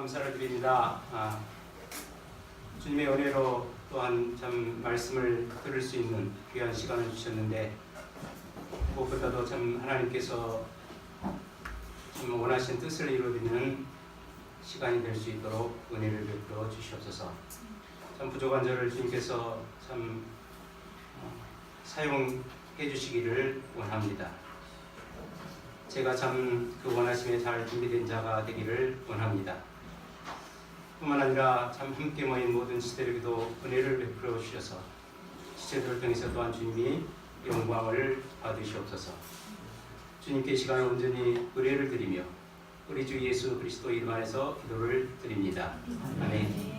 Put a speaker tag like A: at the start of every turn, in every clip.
A: 감사를 드립니다. 주님의 은혜로 또한 참 말씀을 들을 수 있는 귀한 시간을 주셨는데, 무엇보다도 참 하나님께서 참 원하신 뜻을 이루어지는 시간이 될 수 있도록 은혜를 베풀어 주시옵소서. 참 부족한 저를 주님께서 참 사용해 주시기를 원합니다. 제가 참 그 원하심에 잘 준비된 자가 되기를 원합니다. 뿐만 아니라 참 함께 모인 모든 지체들에게도 은혜를 베풀어 주셔서 지체들을 통해서 또한 주님이 영광을 받으시옵소서. 주님께 이 시간을 온전히 의뢰를 드리며 우리 주 예수 그리스도 이름 안에서 기도를 드립니다. 아멘.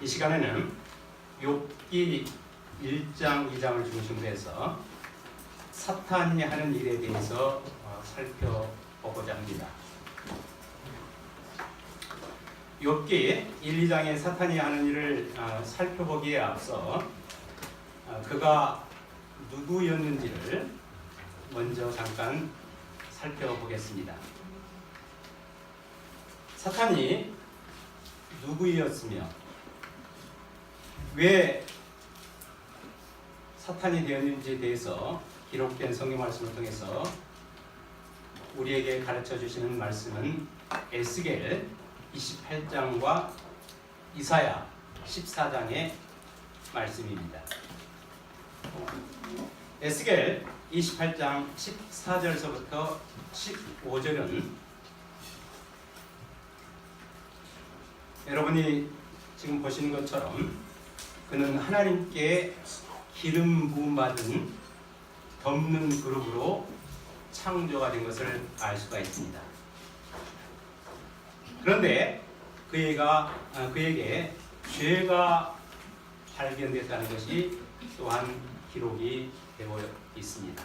A: 이 시간에는 욥기 1장, 2장을 중심으로 해서 사탄이 하는 일에 대해서 살펴보고자 합니다. 욥기 1, 2장의 사탄이 하는 일을 살펴보기에 앞서 그가 누구였는지를 먼저 잠깐 살펴보겠습니다. 사탄이 누구였으며 왜 사탄이 되었는지에 대해서 기록된 성경 말씀을 통해서 우리에게 가르쳐 주시는 말씀은 에스겔 28장과 이사야 14장의 말씀입니다. 에스겔 28장 14절서부터 15절은 여러분이 지금 보시는 것처럼 그는 하나님께 기름 부음 받은 덮는 그룹으로 창조가 된 것을 알 수가 있습니다. 그런데 그에게 죄가 발견됐다는 것이 또한 기록이 되어 있습니다.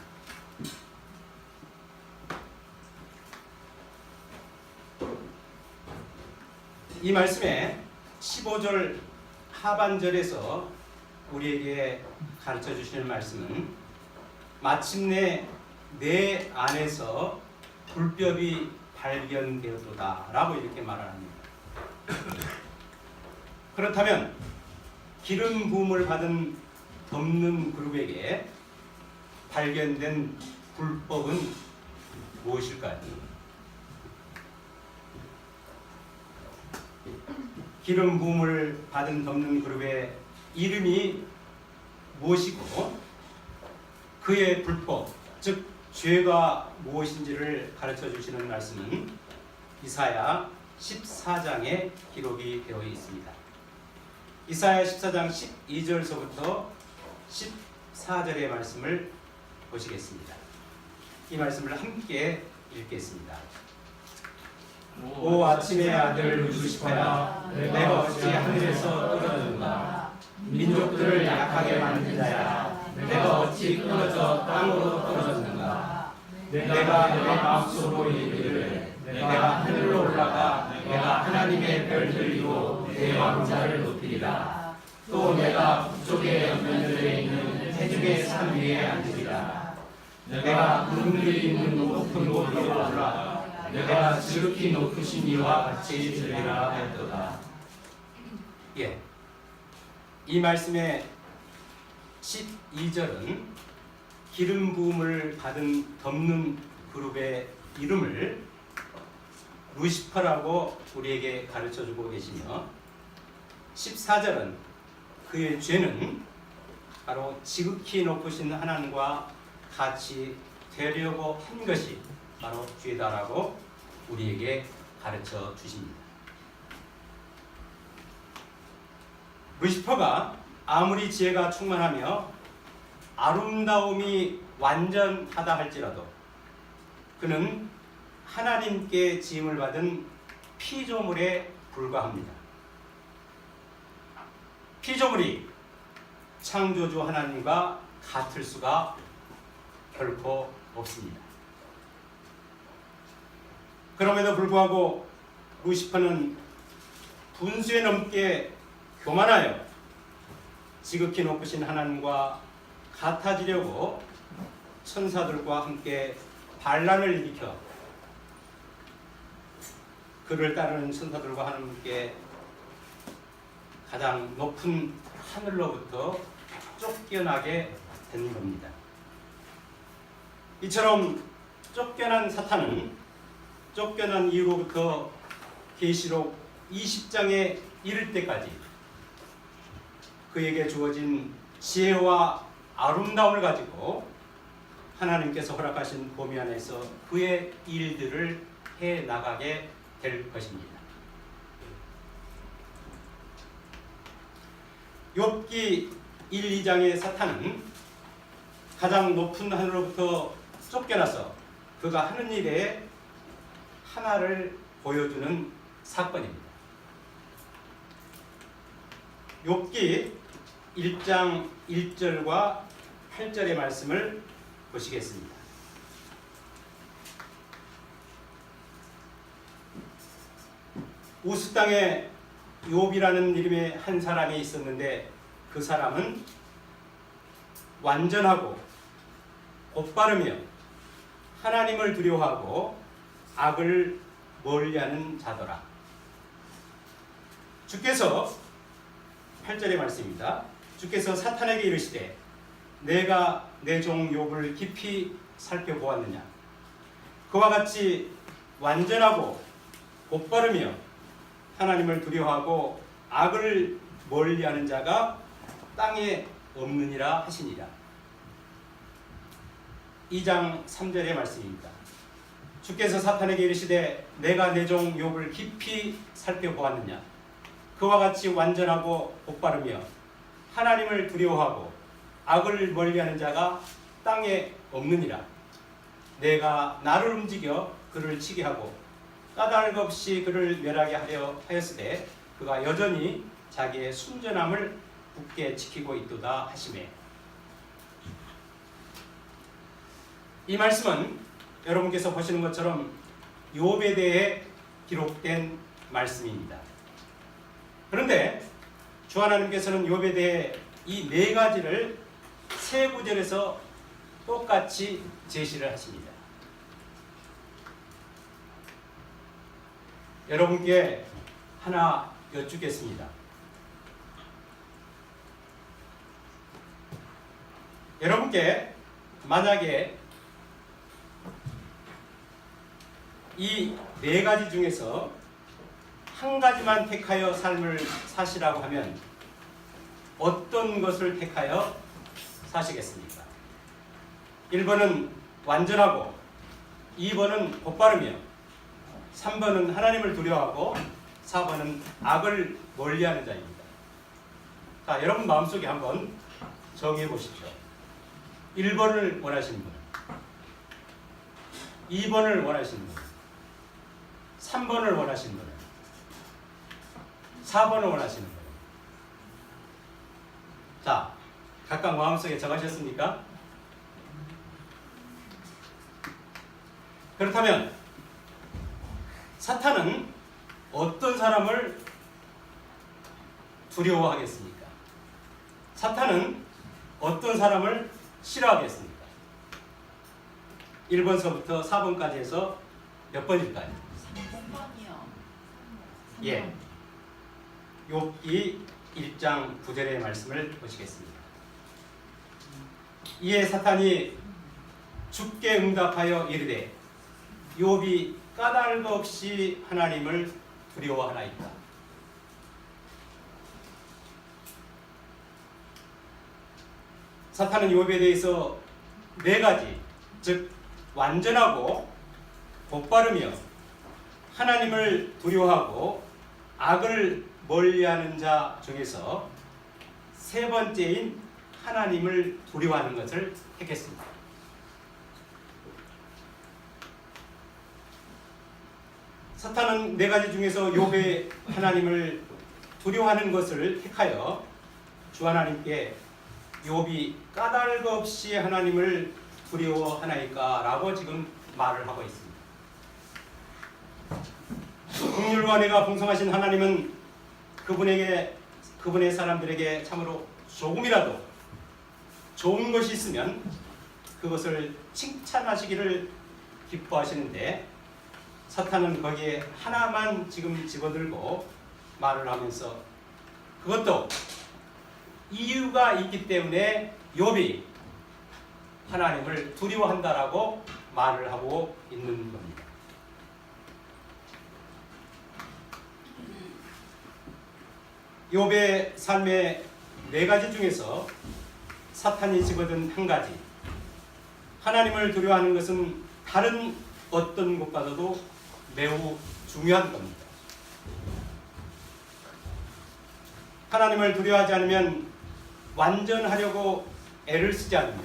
A: 이 말씀에 15절 하반절에서 우리에게 가르쳐 주시는 말씀은 마침내 내 안에서 불법이 발견되었도다 라고 이렇게 말합니다. 그렇다면 기름 부음을 받은 덮는 그룹에게 발견된 불법은 무엇일까요? 기름 부음을 받은 덮는 그룹의 이름이 무엇이고 그의 불법, 즉 죄가 무엇인지를 가르쳐 주시는 말씀은 이사야 14장에 기록이 되어 있습니다. 이사야 14장 12절서부터 14절의 말씀을 보시겠습니다. 이 말씀을 함께 읽겠습니다. 오 아침의 아들 루시퍼야, 내가 어찌 하늘에서 떨어졌는가? 민족들을 약하게 만든 자야, 내가 어찌 끊어져 땅으로 떨어졌는가? 내가 내 마음속으로 이르기를 내가 하늘로 올라가 내가 하나님의 별들 위로 내 왕자를 높이리라. 또 내가 북쪽의 연면들에 있는 태중의 산 위에 앉으리라. 내가 구름들이 있는 높은 곳 위로 올라 내가 지극히 높으신 이와 같이 들리라 했도다. 이 말씀의 12절은 기름 부음을 받은 덮는 그룹의 이름을 루시퍼라고 우리에게 가르쳐주고 계시며 14절은 그의 죄는 바로 지극히 높으신 하나님과 같이 되려고 한 것이 바로 죄다라고 우리에게 가르쳐 주십니다. 루시퍼가 아무리 지혜가 충만하며 아름다움이 완전하다 할지라도 그는 하나님께 지음을 받은 피조물에 불과합니다. 피조물이 창조주 하나님과 같을 수가 결코 없습니다. 그럼에도 불구하고 루시퍼는 분수에 넘게 교만하여 지극히 높으신 하나님과 같아지려고 천사들과 함께
B: 반란을 일으켜 그를 따르는 천사들과 하나님께 가장 높은 하늘로부터 쫓겨나게 된 겁니다. 이처럼 쫓겨난 사탄은 쫓겨난 이후로부터 계시록 20장에 이를 때까지 그에게 주어진 지혜와 아름다움을 가지고 하나님께서 허락하신 범위 안에서 그의 일들을 해 나가게 될 것입니다. 욥기 1, 2장의 사탄은 가장 높은 하늘로부터 쫓겨나서 그가 하는 일에 하나를 보여주는 사건입니다. 욥기 1장 1절과 8절의 말씀을 보시겠습니다. 우스 땅에 욥이라는 이름의 한 사람이 있었는데 그 사람은 완전하고 곧바르며 하나님을 두려워하고 악을 멀리하는 자더라. 주께서 8절의 말씀입니다. 주께서 사탄에게 이르시되 내가 내 종 욥을 깊이 살펴보았느냐. 그와 같이 완전하고 곧바르며 하나님을 두려워하고 악을 멀리하는 자가 땅에 없느니라 하시니라. 2장 3절의 말씀입니다. 주께서 사탄에게 이르시되 내가 내 종 욥을 깊이 살펴보았느냐. 그와 같이 완전하고 곧바르며 하나님을 두려워하고 악을 멀리하는 자가 땅에 없느니라. 내가 나를 움직여 그를 치게 하고 까닭 없이 그를 멸하게 하려 하였으되 그가 여전히 자기의 순전함을 굳게 지키고 있도다 하시매. 이 말씀은 여러분께서 보시는 것처럼 욥에 대해 기록된 말씀입니다. 그런데 주 하나님께서는 욥에 대해 이 네 가지를 세 구절에서 똑같이 제시를 하십니다. 여러분께 하나 여쭙겠습니다. 여러분께 만약에 이 네 가지 중에서 한 가지만 택하여 삶을 사시라고 하면 어떤 것을 택하여 사시겠습니까? 1번은 완전하고 2번은 곧바르며 3번은 하나님을 두려워하고 4번은 악을 멀리하는 자입니다. 자, 여러분 마음속에 한번 정해 보십시오. 1번을 원하시는 분, 2번을 원하시는 분, 3번을 원하시는 분, 4번을 원하시는 분. 자, 각각 마음속에 정하셨습니까? 그렇다면 사탄은 어떤 사람을 두려워하겠습니까? 사탄은 어떤 사람을 싫어하겠습니까? 1번서부터 4번까지 해서 몇 번일까요?
C: 3번이요.
B: 예. 욥기 1장 9절의 말씀을 보시겠습니다. 이에 사탄이 주께 응답하여 이르되 욥이 까닭 없이 하나님을 두려워하나이까. 사탄은 욥에 대해서 네 가지, 즉 완전하고 곧바르며 하나님을 두려워하고 악을 멀리하는 자 중에서 세 번째인 하나님을 두려워하는 것을 택했습니다. 사탄은 네 가지 중에서 욥의 하나님을 두려워하는 것을 택하여 주 하나님께 욥이 까닭 없이 하나님을 두려워하나이까 라고 지금 말을 하고 있습니다. 긍휼과 은혜가 풍성하신 하나님은 그분의 사람들에게 참으로 조금이라도 좋은 것이 있으면 그것을 칭찬하시기를 기뻐하시는데 사탄은 거기에 하나만 지금 집어들고 말을 하면서 그것도 이유가 있기 때문에 욥이 하나님을 두려워한다라고 말을 하고 있는 겁니다. 욥의 삶의 4가지 중에서 사탄이 집어든 한 가지, 하나님을 두려워하는 것은 다른 어떤 것보다도 매우 중요한 겁니다. 하나님을 두려워하지 않으면 완전하려고 애를 쓰지 않으며,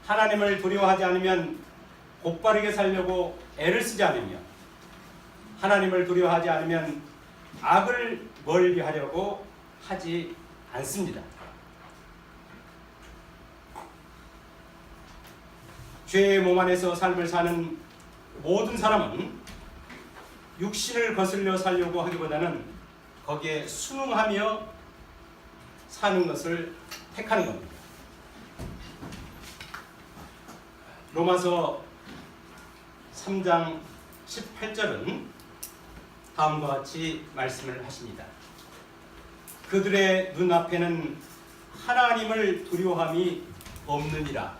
B: 하나님을 두려워하지 않으면 곧바르게 살려고 애를 쓰지 않으며, 하나님을 두려워하지 않으면 악을 멀리하려고 하지 않습니다. 죄의 몸 안에서 삶을 사는 모든 사람은 육신을 거슬려 살려고 하기보다는 거기에 순응하며 사는 것을 택하는 겁니다. 로마서 3장 18절은 다음과 같이 말씀을 하십니다. 그들의 눈앞에는 하나님을 두려워함이 없느니라.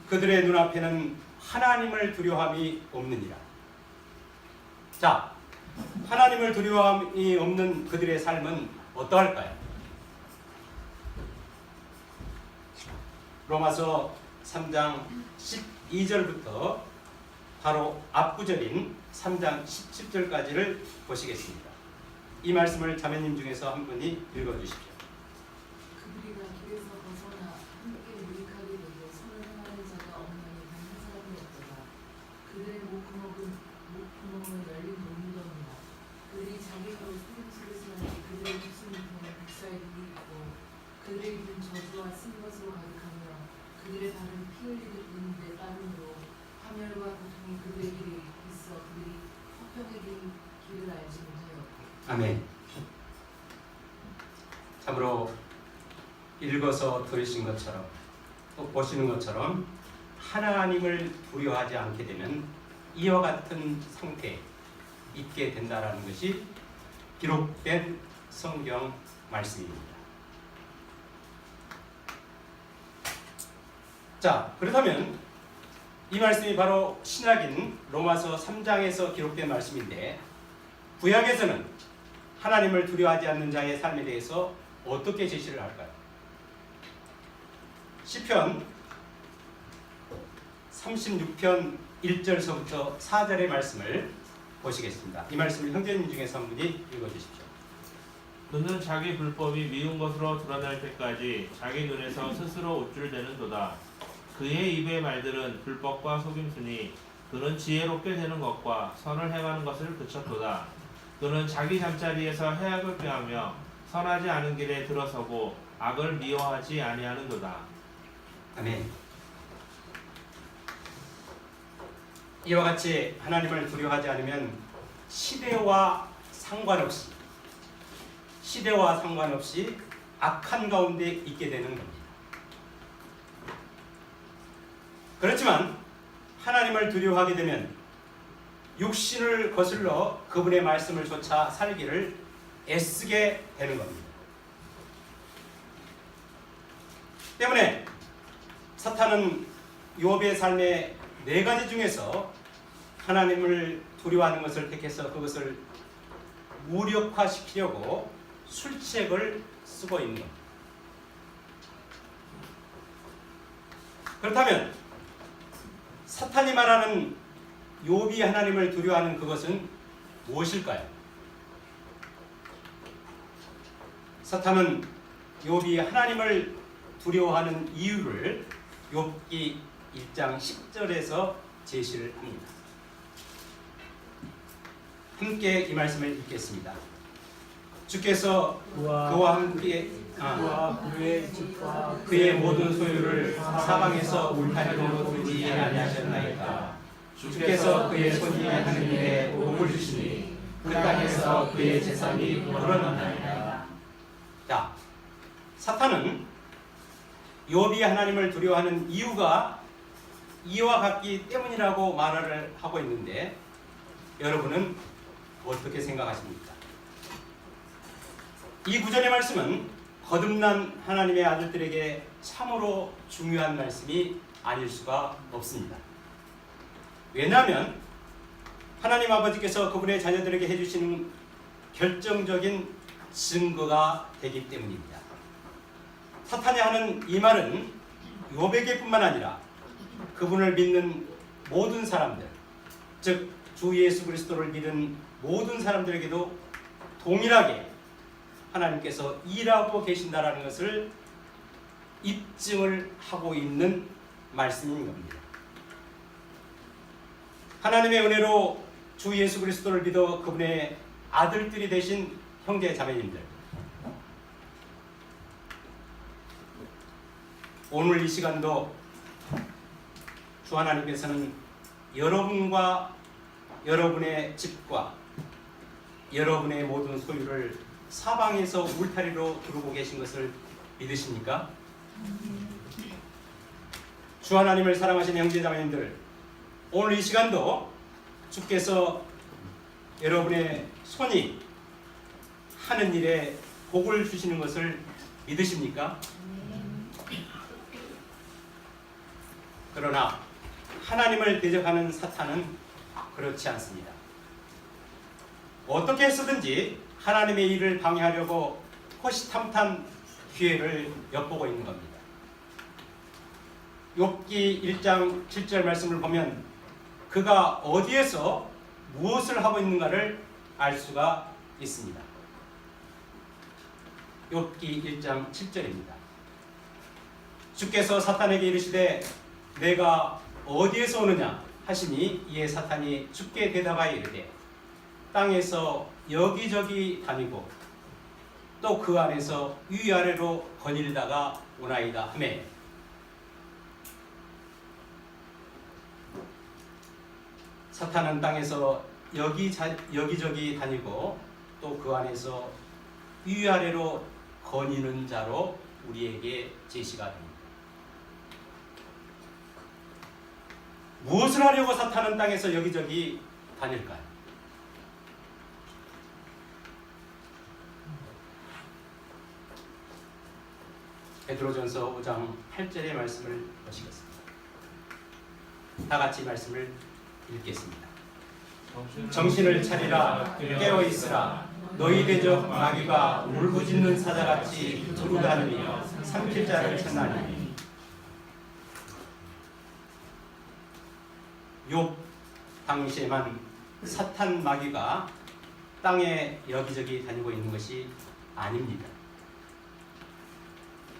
B: 그들의 눈앞에는 하나님을 두려워함이 없느니라. 자, 하나님을 두려워함이 없는 그들의 삶은 어떠할까요? 로마서 3장 12절부터 바로 앞구절인 3장 17절까지를 보시겠습니다. 이 말씀을 자매님 중에서 한 분이 읽어주십시오.
C: 그들이 다 길에서 벗어나 함께 유익하게 되고 선을 행하는 자가 없나니 단 한 사람이 없도다. 그들의 목구멍은 열린 논이더니라. 그들이 자기 가로 소금술을 쓰나니 그들의 입술 밑에는 백살들이 있고 그들의 입은 저주와 쓴 것으로 가득하며 그들의 발은 피 흘리듯 있는 데 따름으로 파멸과 고통이 그들의 길에 있어 그들이 화평의 길을 알지 못하였고.
B: 아멘. 참으로 읽어서 들으신 것처럼 또 보시는 것처럼 하나님을 두려워하지 않게 되면 이와 같은 상태에 있게 된다라는 것이 기록된 성경 말씀입니다. 자, 그렇다면 이 말씀이 바로 신약인 로마서 3장에서 기록된 말씀인데 구약에서는 하나님을 두려워하지 않는 자의 삶에 대해서 어떻게 제시를 할까요? 시편 36편 1절서부터 4절의 말씀을 보시겠습니다. 이 말씀을 형제님 중에서 한 분이 읽어주십시오.
D: 그는 자기 불법이 미운 것으로 드러날 때까지 자기 눈에서 스스로 우쭐대는도다. 그의 입의 말들은 불법과 속임수니 그는 지혜롭게 되는 것과 선을 행하는 것을 그쳤도다. 그는 자기 잠자리에서 해악을 꾀하며 선하지 않은 길에 들어서고 악을 미워하지 아니하는도다.
B: 아멘. 이와 같이 하나님을 두려워하지 않으면 시대와 상관없이 악한 가운데 있게 되는 겁니다. 그렇지만 하나님을 두려워하게 되면 육신을 거슬러 그분의 말씀을 쫓아 살기를 애쓰게 되는 겁니다. 때문에 사탄은 욥의 삶의 4가지 중에서 하나님을 두려워하는 것을 택해서 그것을 무력화시키려고 술책을 쓰고 있는 겁니다. 그렇다면 사탄이 말하는 욥이 하나님을 두려워하는 그것은 무엇일까요? 사탄은 욥이 하나님을 두려워하는 이유를 욥기 1장 10절에서 제시를 합니다. 함께 이 말씀을 읽겠습니다. 주께서 그와 함께
A: 그의 집과
B: 그의 모든 소유를 사방에서 울타리로 두지 아니하셨나이까. 주께서 그의 손이 하는 일에 복을 주시니 그 땅에서 그의 재산이 불어나나이다. 자, 사탄은 욥이 하나님을 두려워하는 이유가 이와 같기 때문이라고 말을 하고 있는데 여러분은 어떻게 생각하십니까? 이 구절의 말씀은 거듭난 하나님의 아들들에게 참으로 중요한 말씀이 아닐 수가 없습니다. 왜냐하면 하나님 아버지께서 그분의 자녀들에게 해주시는 결정적인 증거가 되기 때문입니다. 사탄이 하는 이 말은 욥에게뿐만 아니라 그분을 믿는 모든 사람들, 즉 주 예수 그리스도를 믿은 모든 사람들에게도 동일하게 하나님께서 일하고 계신다라는 것을 입증을 하고 있는 말씀인 겁니다. 하나님의 은혜로 주 예수 그리스도를 믿어 그분의 아들들이 되신 형제 자매님들, 오늘 이 시간도 주 하나님께서는 여러분과 여러분의 집과 여러분의 모든 소유를 사방에서 울타리로 두르고 계신 것을 믿으십니까? 주 하나님을 사랑하시는 형제자매님들, 오늘 이 시간도 주께서 여러분의 손이 하는 일에 복을 주시는 것을 믿으십니까? 그러나 하나님을 대적하는 사탄은 그렇지 않습니다. 어떻게 해서든지 하나님의 일을 방해하려고 호시탐탐 기회를 엿보고 있는 겁니다. 욥기 1장 7절 말씀을 보면 그가 어디에서 무엇을 하고 있는가를 알 수가 있습니다. 욥기 1장 7절입니다. 주께서 사탄에게 이르시되 내가 어디에서 오느냐 하시니 이에 사탄이 주께 대답하여 이르되 땅에서 여기저기 다니고 또 그 안에서 위아래로 거닐다가 오나이다 하매, 사탄은 땅에서 여기저기 다니고 또 그 안에서 위아래로 거니는 자로 우리에게 제시가 됩니다. 무엇을 하려고 사탄은 땅에서 여기저기 다닐까요? 베드로전서 5장 8절의 말씀을 보시겠습니다. 다 같이 말씀을 읽겠습니다. 정신을 차리라, 깨어 있으라. 너희 대적 마귀가 울부짖는 사자같이 두루다니며 삼킬 자를 찾나니. 욥 당시에만 사탄 마귀가 땅에 여기저기 다니고 있는 것이 아닙니다.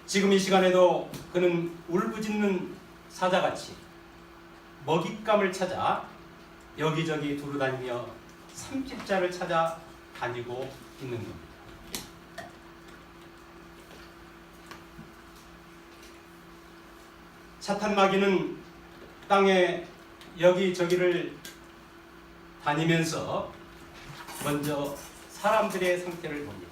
B: 지금 이 시간에도 그는 울부짖는 사자같이 먹잇감을 찾아 여기저기 두루다니며 삼킬 자를 찾아 다니고 있는 겁니다. 사탄 마귀는 땅에 여기저기를 다니면서 먼저 사람들의 상태를 봅니다.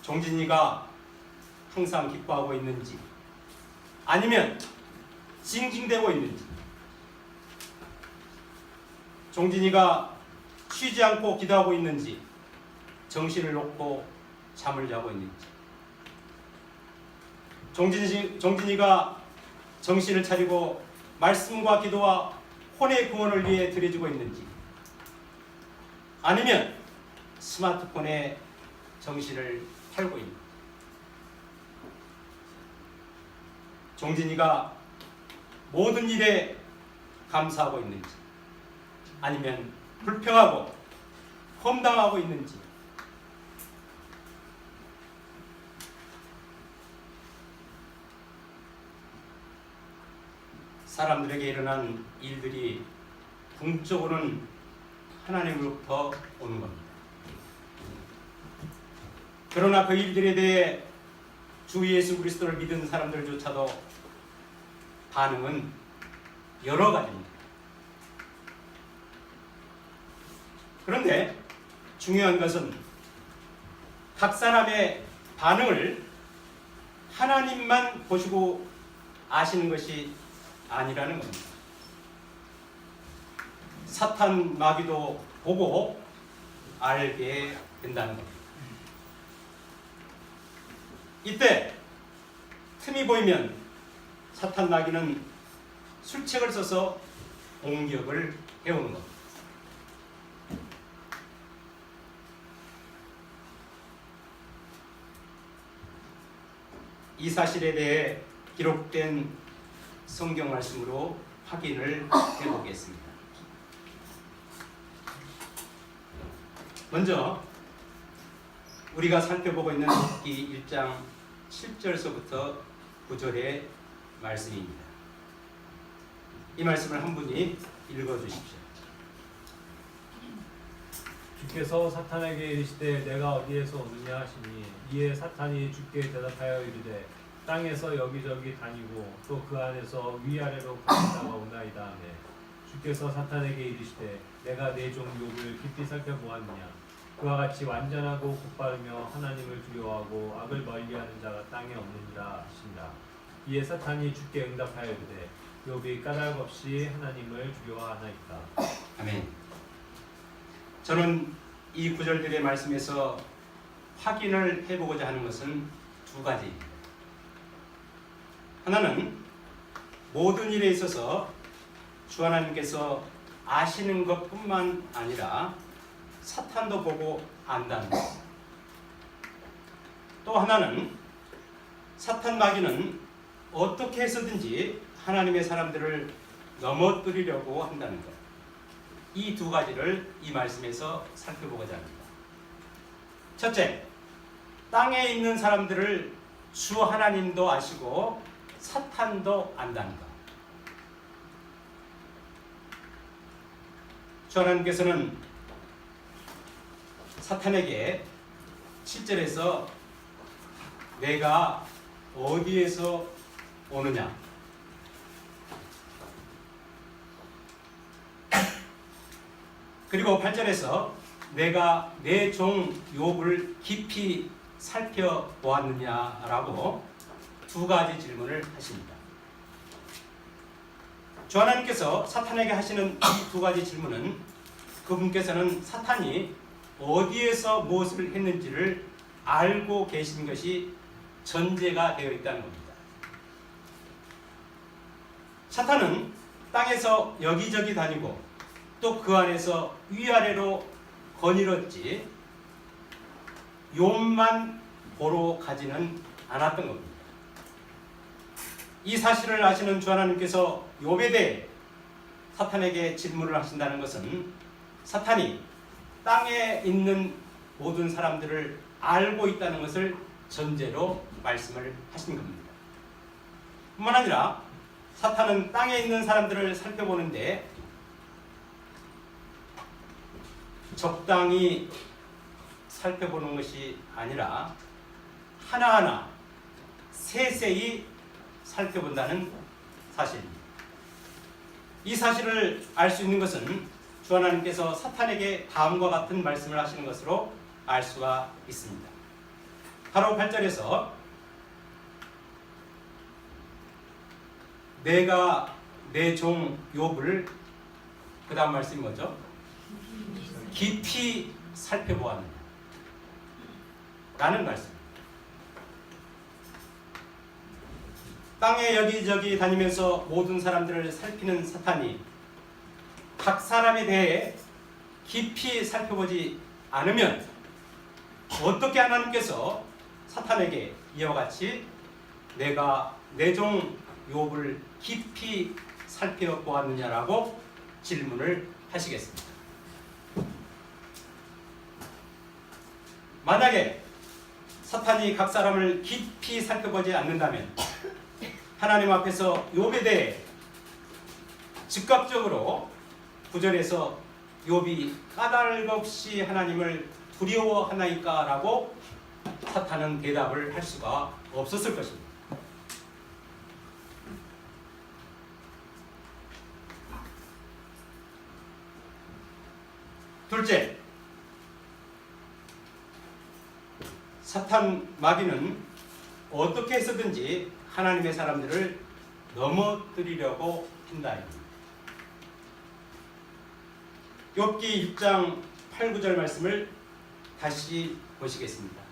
B: 종진이가 항상 기뻐하고 있는지 아니면 징징대고 있는지, 종진이가 쉬지 않고 기도하고 있는지 정신을 놓고 잠을 자고 있는지, 종진이가 정신을 차리고 말씀과 기도와 혼의 구원을 위해 들여지고 있는지, 아니면 스마트폰에 정신을 팔고 있는지, 종진이가 모든 일에 감사하고 있는지 아니면 불평하고 험담하고 있는지, 사람들에게 일어난 일들이 궁적으로는 하나님으로부터 오는 겁니다. 그러나 그 일들에 대해 주 예수 그리스도를 믿은 사람들조차도 반응은 여러 가지입니다. 그런데 중요한 것은 각 사람의 반응을 하나님만 보시고 아시는 것이 아니라는 겁니다. 사탄 마귀도 보고 알게 된다는 겁니다. 이때 틈이 보이면 사탄 마귀는 술책을 써서 공격을 해오는 겁니다. 이 사실에 대해 기록된 성경 말씀으로 확인을 해보겠습니다. 먼저 우리가 살펴보고 있는 이 1장 7절서부터 9절의 말씀입니다. 이 말씀을 한 분이 읽어주십시오.
E: 주께서 사탄에게 이르시되 내가 어디에서 오느냐 하시니 이에 사탄이 주께 대답하여 이르되 땅에서 여기저기 다니고 또 그 안에서 위아래로 거니다가 오나이다 하매 주께서 사탄에게 이르시되 내가 내 종 욥을 깊이 살펴보았느냐 그와 같이 완전하고 곧바르며 하나님을 두려워하고 악을 멀리하는 자가 땅에 없느니라 하신다. 이에 사탄이 주께 응답하여 이르되 욥이 까닭 없이 하나님을 두려워하나이까.
B: 아멘. 저는 이 구절들의 말씀에서 확인을 해보고자 하는 것은 두 가지입니다. 하나는 모든 일에 있어서 주 하나님께서 아시는 것뿐만 아니라 사탄도 보고 안다는 것. 또 하나는 사탄 마귀는 어떻게 해서든지 하나님의 사람들을 넘어뜨리려고 한다는 것. 이 두 가지를 이 말씀에서 살펴보고자 합니다. 첫째, 땅에 있는 사람들을 주 하나님도 아시고 사탄도 안다는 것. 주 하나님께서는 사탄에게 7절에서 내가 어디에서 오느냐, 그리고 8절에서 내가 내 종 욥을 깊이 살펴보았느냐라고 두 가지 질문을 하십니다. 주 하나님께서 사탄에게 하시는 이 두 가지 질문은 그분께서는 사탄이 어디에서 무엇을 했는지를 알고 계신 것이 전제가 되어 있다는 겁니다. 사탄은 땅에서 여기저기 다니고 또 그 안에서 위아래로 거닐었지 욥만 보러 가지는 않았던 겁니다. 이 사실을 아시는 주 하나님께서 욥에 대해 사탄에게 질문을 하신다는 것은 사탄이 땅에 있는 모든 사람들을 알고 있다는 것을 전제로 말씀을 하신 겁니다. 뿐만 아니라 사탄은 땅에 있는 사람들을 살펴보는데 적당히 살펴보는 것이 아니라 하나하나 세세히 살펴본다는 사실입니다. 이 사실을 알 수 있는 것은 주 하나님께서 사탄에게 다음과 같은 말씀을 하시는 것으로 알 수가 있습니다. 바로 8절에서 내가 내 종 욥을, 그 다음 말씀이 뭐죠? 깊이 살펴보았느냐 라는 말씀. 땅에 여기저기 다니면서 모든 사람들을 살피는 사탄이 각 사람에 대해 깊이 살펴보지 않으면 어떻게 하나님께서 사탄에게 이와 같이 내가 내 종 욥을 깊이 살펴보았느냐라고 질문을 하시겠습니다. 만약에 사탄이 각 사람을 깊이 살펴보지 않는다면 하나님 앞에서 욥에 대해 즉각적으로 9절에서 욥이 까닭없이 하나님을 두려워하나이까 라고 사탄은 대답을 할 수가 없었을 것입니다. 둘째, 사탄 마귀는 어떻게 해서든지 하나님의 사람들을 넘어뜨리려고 한다. 욥기 1장 8, 9절 말씀을 다시 보시겠습니다.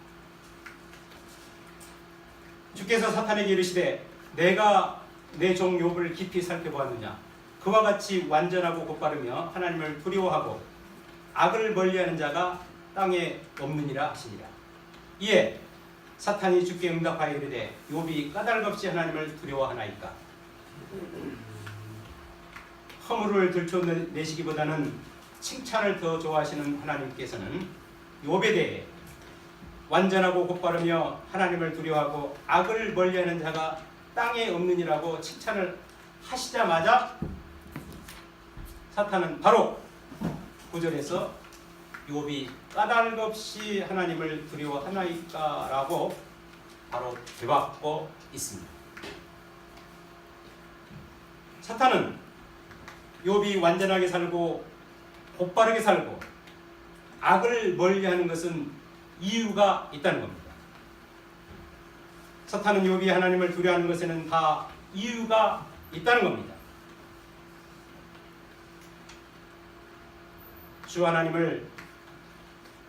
B: 주께서 사탄에게 이르시되 내가 내 종 욥을 깊이 살펴보았느냐 그와 같이 완전하고 곧바르며 하나님을 두려워하고 악을 멀리하는 자가 땅에 없느니라 하시니라. 이에 사탄이 주께 응답하여 이르되 욥이 까닭없이 하나님을 두려워하나이까. 허물을 들춰내시기보다는 칭찬을 더 좋아하시는 하나님께서는 욥에 대해 완전하고 곧바르며 하나님을 두려워하고 악을 멀리하는 자가 땅에 없느니라고 칭찬을 하시자마자 사탄은 바로 9절에서 욥이 까닭없이 하나님을 두려워하나이까라고 바로 되받고 있습니다. 사탄은 욥이 완전하게 살고 곧바르게 살고 악을 멀리하는 것은 이유가 있다는 겁니다. 사탄은 욥이 하나님을 두려워하는 것에는 다 이유가 있다는 겁니다. 주 하나님을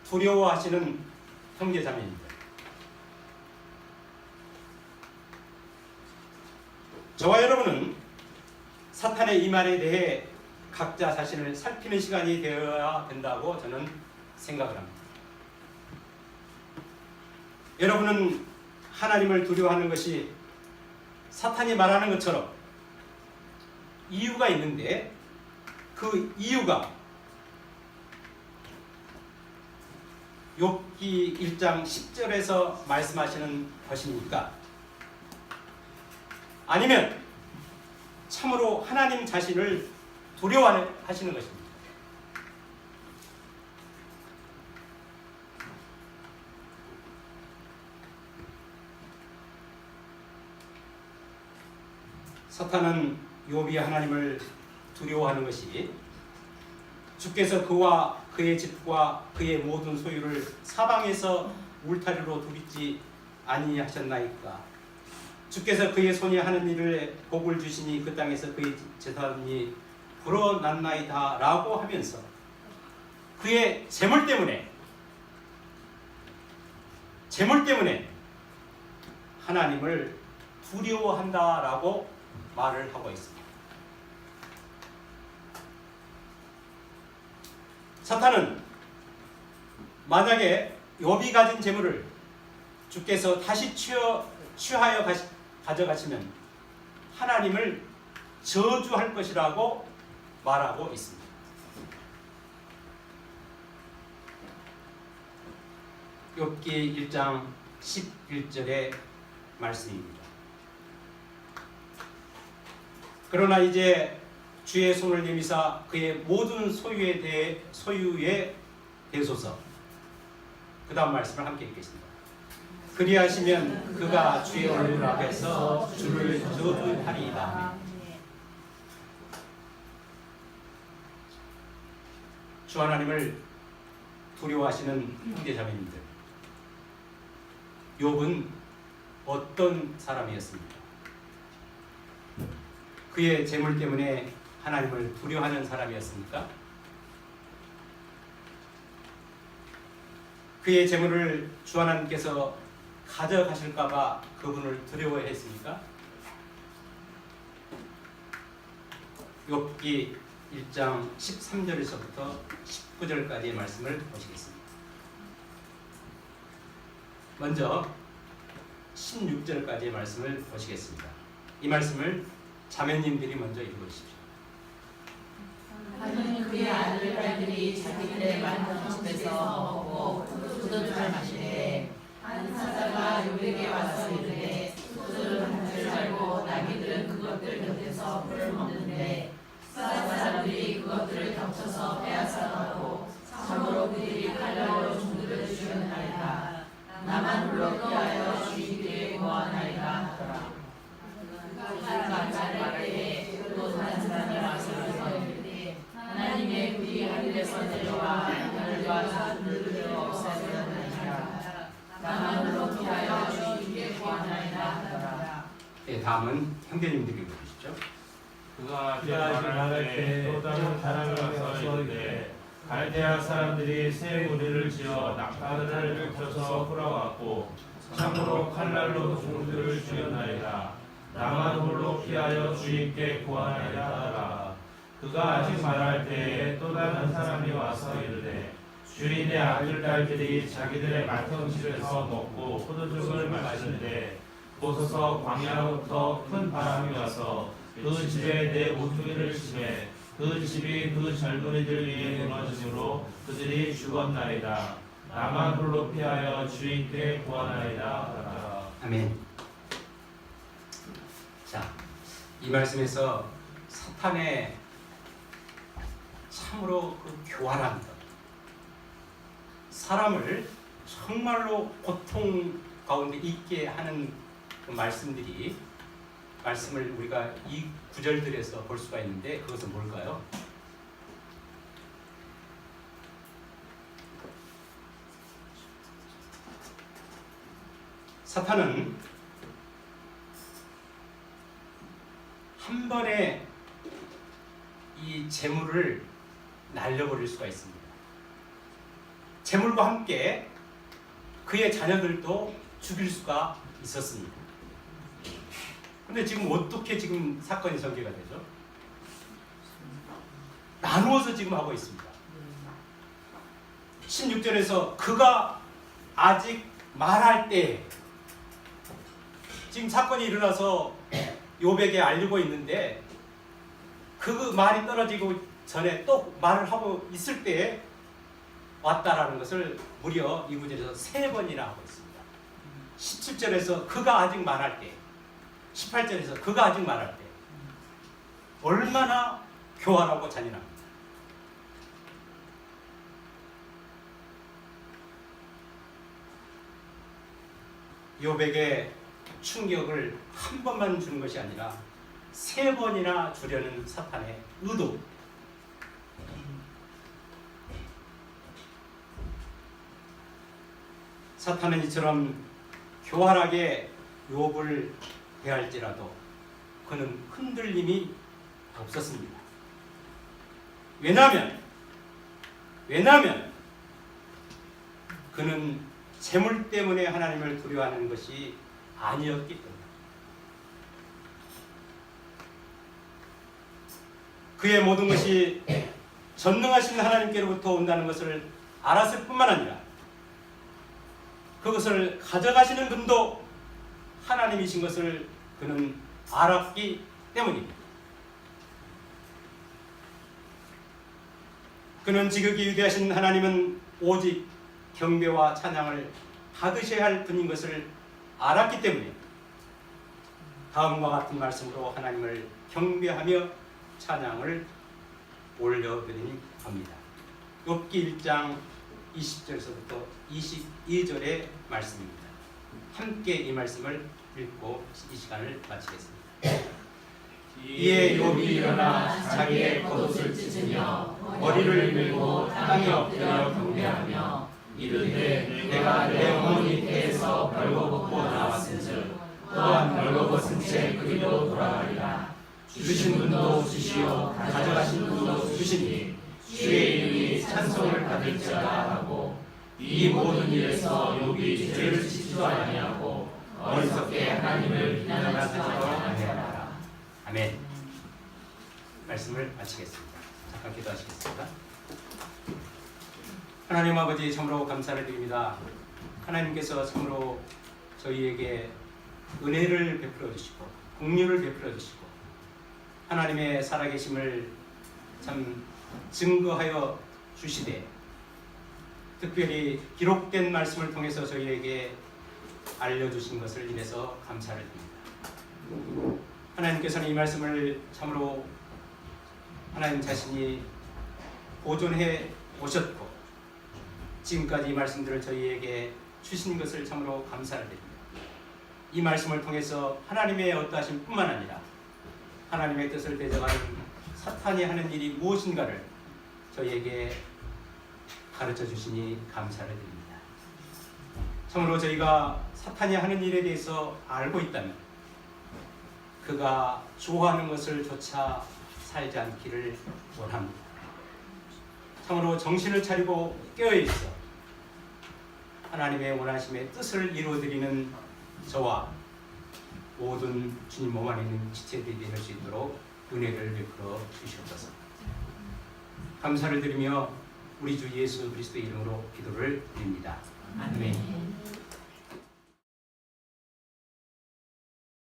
B: 두려워하시는 형제자매입니다. 저와 여러분은 사탄의 이 말에 대해 각자 자신을 살피는 시간이 되어야 된다고 저는 생각을 합니다. 여러분은 하나님을 두려워하는 것이 사탄이 말하는 것처럼 이유가 있는데 그 이유가 욥기 1장 10절에서 말씀하시는 것입니까? 아니면 참으로 하나님 자신을 두려워하시는 것입니다. 사탄은 욥이 하나님을 두려워하는 것이 주께서 그와 그의 집과 그의 모든 소유를 사방에서 울타리로 두리지 아니하셨나이까. 주께서 그의 손이 하는 일을 복을 주시니 그 땅에서 그의 재산이 불어났나이다 라고 하면서 그의 재물 때문에 하나님을 두려워한다라고 말을 하고 있습니다. 사탄은 만약에 욥이 가진 재물을 주께서 다시 취하여 가져가시면 하나님을 저주할 것이라고 말하고 있습니다. 욥기 1장 11절의 말씀입니다. 그러나 이제 주의 손을 내미사 그의 모든 소유에 대소서. 그 다음 말씀을 함께 읽겠습니다. 그리하시면 그가 주의 얼굴 앞에서 주를 저주하리이다. 주 하나님을 두려워하시는 형제자매님들, 욥은 어떤 사람이었습니까? 그의 재물 때문에 하나님을 두려워하는 사람이었습니까? 그의 재물을 주 하나님께서 가져가실까봐 그분을 두려워했습니까? 욥기 1장 13절에서부터 19절까지의 말씀을 보시겠습니다. 먼저 16절까지의 말씀을 보시겠습니다. 이 말씀을 자매님들이 먼저 읽어주십시오.
F: 하는 그의 아들 딸들이 자기들의 많은 집에서 먹고 쏟은 줄 마시되 한 사자가 욥에게 와서 이르되 쏟은 한줄 알고 나귀들은 그것들 곁에서 풀을 먹는데 사자들이 그것들을 겹쳐서 빼앗아가고 참으로 그들이 칼날로 종들을 죽였나이다. 나만 홀로 피하여 주의기를 구하나이다 하더라. 그가 말할 때에 또 다른 사람이 와서 이르되 하나님의 불이 하늘에서 내려와 하늘과 하늘을 없애려나이다.
B: 네, 다음은 형제님들이 읽어주시죠.
D: 그가 아직 말할 때 또 다른 사람이 와서 이르되 갈대아 사람들이 새 무리를 지어 낙타들을 펼쳐서 끌어왔고 참으로 칼날로 종들을 죽였나이다. 나만 홀로 피하여 주인께 구하나이다 하더라. 그가 아직 말할 때에 또 다른 사람이 와서 이르되 주인의 아들딸들이 자기들의 맏덩실에서 먹고 포도죽을 마시는데 보소서 광야로부터 큰 바람이 와서 그 집에 내 모퉁이를 심해 그 집이 그 젊은이들 위에 무너짐으로 그들이 죽었나이다. 나만 홀로 피하여 주인께 구하나이다 하더라.
B: 아멘. 자, 이 말씀에서 사탄의 참으로 그 교활한 것, 사람을 정말로 고통 가운데 있게 하는 그 말씀을 우리가 이 구절들에서 볼 수가 있는데 그것은 뭘까요? 사탄은 한 번에 이 재물을 날려버릴 수가 있습니다. 재물과 함께 그의 자녀들도 죽일 수가 있었습니다. 근데 지금 어떻게 지금 사건이 전개가 되죠? 나누어서 지금 하고 있습니다. 16절에서 그가 아직 말할 때 지금 사건이 일어나서 욥에게 알리고 있는데 그 말이 떨어지고 전에 또 말을 하고 있을 때에 왔다라는 것을 무려 이 구절에서 3번이나 하고 있습니다. 17절에서 그가 아직 말할 때, 18절에서 그가 아직 말할 때 얼마나 교활하고 잔인합니다. 욥에게 충격을 한 번만 주는 것이 아니라 3번이나 주려는 사탄의 의도. 사탄은 이처럼 교활하게 욥을 대할지라도 그는 흔들림이 없었습니다. 왜냐하면 그는 재물 때문에 하나님을 두려워하는 것이 아니었기 때문에 그의 모든 것이 전능하신 하나님께로부터 온다는 것을 알았을 뿐만 아니라 그것을 가져가시는 분도 하나님이신 것을 그는 알았기 때문입니다. 그는 지극히 위대하신 하나님은 오직 경배와 찬양을 받으셔야 할 분인 것을 알았기 때문에 다음과 같은 말씀으로 하나님을 경배하며 찬양을 올려드리니 합니다. 욥기 1장 20절에서부터 22절의 말씀입니다. 함께 이 말씀을 읽고 이 시간을 마치겠습니다. 이에 욥이 일어나 자기의 겉옷을 찢으며 머리를 밀고 땅에 엎드려 경배하며 이르되 내가 내 어머니 태에서 벌거벗고 나왔은즉 또한 벌거벗은 채 그리로 돌아가리라. 주신 분도 주시오 가져가신 분도 주시니 주의 이름이 찬송을 받을지어다 하고 이 모든 일에서 욥이 죄를 짓지도 아니하고 어리석게 하나님을 비난하지도 아니하라. 아멘. 말씀을 마치겠습니다. 잠깐 기도하시겠습니다. 하나님 아버지 참으로 감사를 드립니다. 하나님께서 참으로 저희에게 은혜를 베풀어 주시고 긍휼을 베풀어 주시고 하나님의 살아계심을 참 증거하여 주시되 특별히 기록된 말씀을 통해서 저희에게 알려주신 것을 인해서 감사를 드립니다. 하나님께서는 이 말씀을 참으로 하나님 자신이 보존해 오셨고 지금까지 이 말씀들을 저희에게 주신 것을 참으로 감사를 드립니다. 이 말씀을 통해서 하나님의 어떠하심 뿐만 아니라 하나님의 뜻을 대적하는 사탄이 하는 일이 무엇인가를 저희에게 가르쳐 주시니 감사를 드립니다. 참으로 저희가 사탄이 하는 일에 대해서 알고 있다면 그가 좋아하는 것을 조차 살지 않기를 원합니다. 참으로 정신을 차리고 깨어있어 하나님의 원하심의 뜻을 이루어드리는 저와 모든 주님 몸 안에 있는 지체들이 될 수 있도록 은혜를 베풀어 주시옵소서. 감사를 드리며 우리 주 예수 그리스도의 이름으로 기도를 드립니다. 아멘.